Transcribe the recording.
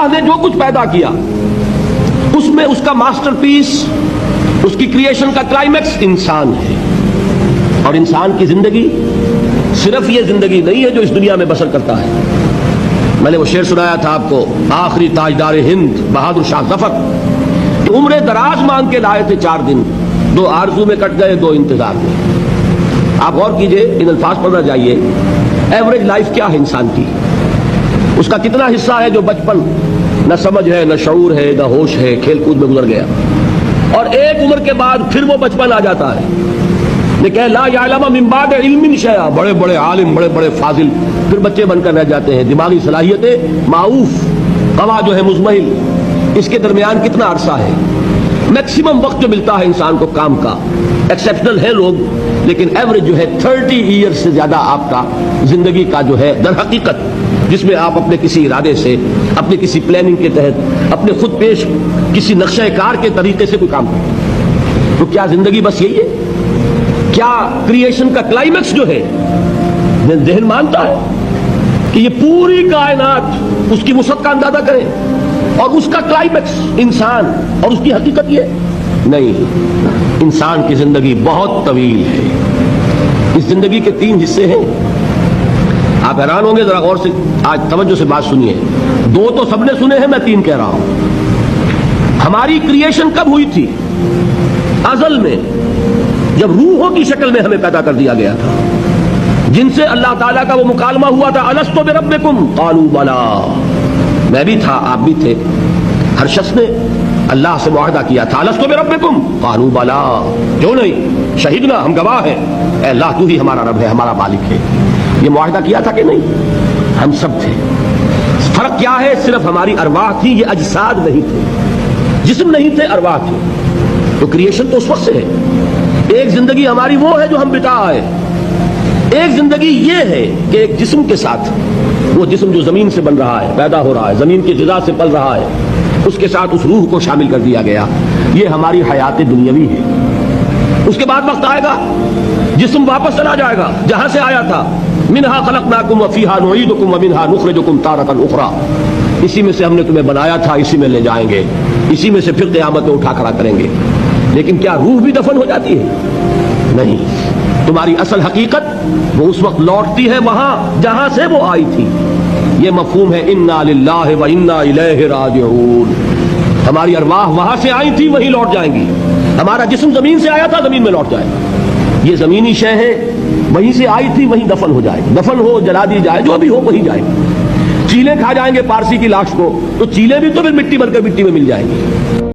اللہ نے جو کچھ پیدا کیا اس میں اس کا ماسٹر پیس، اس کی کریشن کا کلائمیکس انسان ہے. اور انسان کی زندگی صرف یہ زندگی نہیں ہے جو اس دنیا میں بسر کرتا ہے. میں نے وہ شعر سنایا تھا آپ کو، آخری تاجدار ہند بہادر شاہ ظفر کہ عمر دراز مانگ کے لائے تھے 4 دن، 2 آرزو میں کٹ گئے 2 انتظار میں. آپ غور کیجئے، ان الفاظ پر نہ جائیے. ایوریج لائف کیا ہے انسان کی؟ اس کا کتنا حصہ ہے جو بچپن، نہ سمجھ ہے، نہ شعور ہے، نہ ہوش ہے، کھیل کود میں گزر گیا، اور ایک عمر کے بعد پھر وہ بچپن آ جاتا ہے. لیکن لا یعلم من بعد علم شیئا، بڑے بڑے عالم، بڑے بڑے فاضل پھر بچے بن کر رہ جاتے ہیں. دماغی صلاحیتیں معوف، قوا جو ہے مزمحل. اس کے درمیان کتنا عرصہ ہے؟ میکسیمم وقت جو ملتا ہے انسان کو کام کا، ایکسیپشنل ہے لوگ، لیکن ایوریج جو ہے 30 ایئر سے زیادہ آپ کا زندگی کا جو ہے در حقیقت، جس میں آپ اپنے کسی ارادے سے، اپنے کسی پلاننگ کے تحت، اپنے خود پیش کسی نقشہ کار کے طریقے سے کوئی کام کرتے ہیں. تو کیا زندگی بس یہی ہے؟ کیا کریشن کا کلائمیکس جو ہے ذہن مانتا ہے کہ یہ پوری کائنات اس کی وسعت کا اندازہ کرے اور اس کا کلائمیکس انسان اور اس کی حقیقت یہ نہیں؟ انسان کی زندگی بہت طویل ہے. اس زندگی کے 3 حصے ہیں. آپ حیران ہوں گے، ذرا غور سے آج توجہ سے بات سنیے. 2 تو سب نے سنے ہیں، میں 3 کہہ رہا ہوں. ہماری کریشن کب ہوئی تھی؟ ازل میں، جب روحوں کی شکل میں ہمیں پیدا کر دیا گیا تھا، جن سے اللہ تعالیٰ کا وہ مکالمہ ہوا تھا، الستو بربکم قالوا بلا. میں بھی تھا، آپ بھی تھے. ہر شخص نے اللہ سے معاہدہ کیا تھا، الستو بربکم قالوا بلا، کیوں نہیں، شہیدنا، ہم گواہ ہیں، اے اللہ تو ہی ہمارا رب ہے، ہمارا مالک ہے. یہ معاہدہ کیا تھا کہ نہیں؟ ہم سب تھے. فرق کیا ہے؟ صرف ہماری ارواح تھی، یہ اجساد نہیں تھے، جسم نہیں تھے، ارواح تھے. تو کریشن تو اس وقت سے ہے. ایک زندگی ہماری وہ ہے جو ہم بتا آئے. ایک زندگی یہ ہے کہ ایک جسم کے ساتھ، وہ جسم جو زمین سے بن رہا ہے، پیدا ہو رہا ہے، زمین کی غذا سے پل رہا ہے، اس کے ساتھ اس روح کو شامل کر دیا گیا. یہ ہماری حیات دنیاوی ہے. اس کے بعد وقت آئے گا، جسم واپس چلا جائے گا جہاں سے آیا تھا. منہا خلقناکم وفیہا نعیدکم ومنہا نخرجکم تارۃ اخری. اسی میں سے ہم نے تمہیں بنایا تھا، اسی میں لے جائیں گے، اسی میں سے پھر قیامت میں اٹھا کھڑا کریں گے. لیکن کیا روح بھی دفن ہو جاتی ہے؟ نہیں. تمہاری اصل حقیقت وہ اس وقت لوٹتی ہے وہاں جہاں سے وہ آئی تھی. یہ مفہوم ہے انا للہ و انا الیہ راجعون. ہماری ارواح وہاں سے آئی تھی، وہیں لوٹ جائیں گی. ہمارا جسم زمین سے آیا تھا، زمین میں لوٹ جائے گا. یہ زمینی شے ہے، وہیں سے آئی تھی، وہیں دفن ہو جائے گی. دفن ہو، جلا دی جائے، جو بھی ہو وہیں جائے گی. چیلے کھا جائیں گے پارسی کی لاش کو، تو چیلے بھی تو پھر مٹی بن کر مٹی میں مل جائیں گی.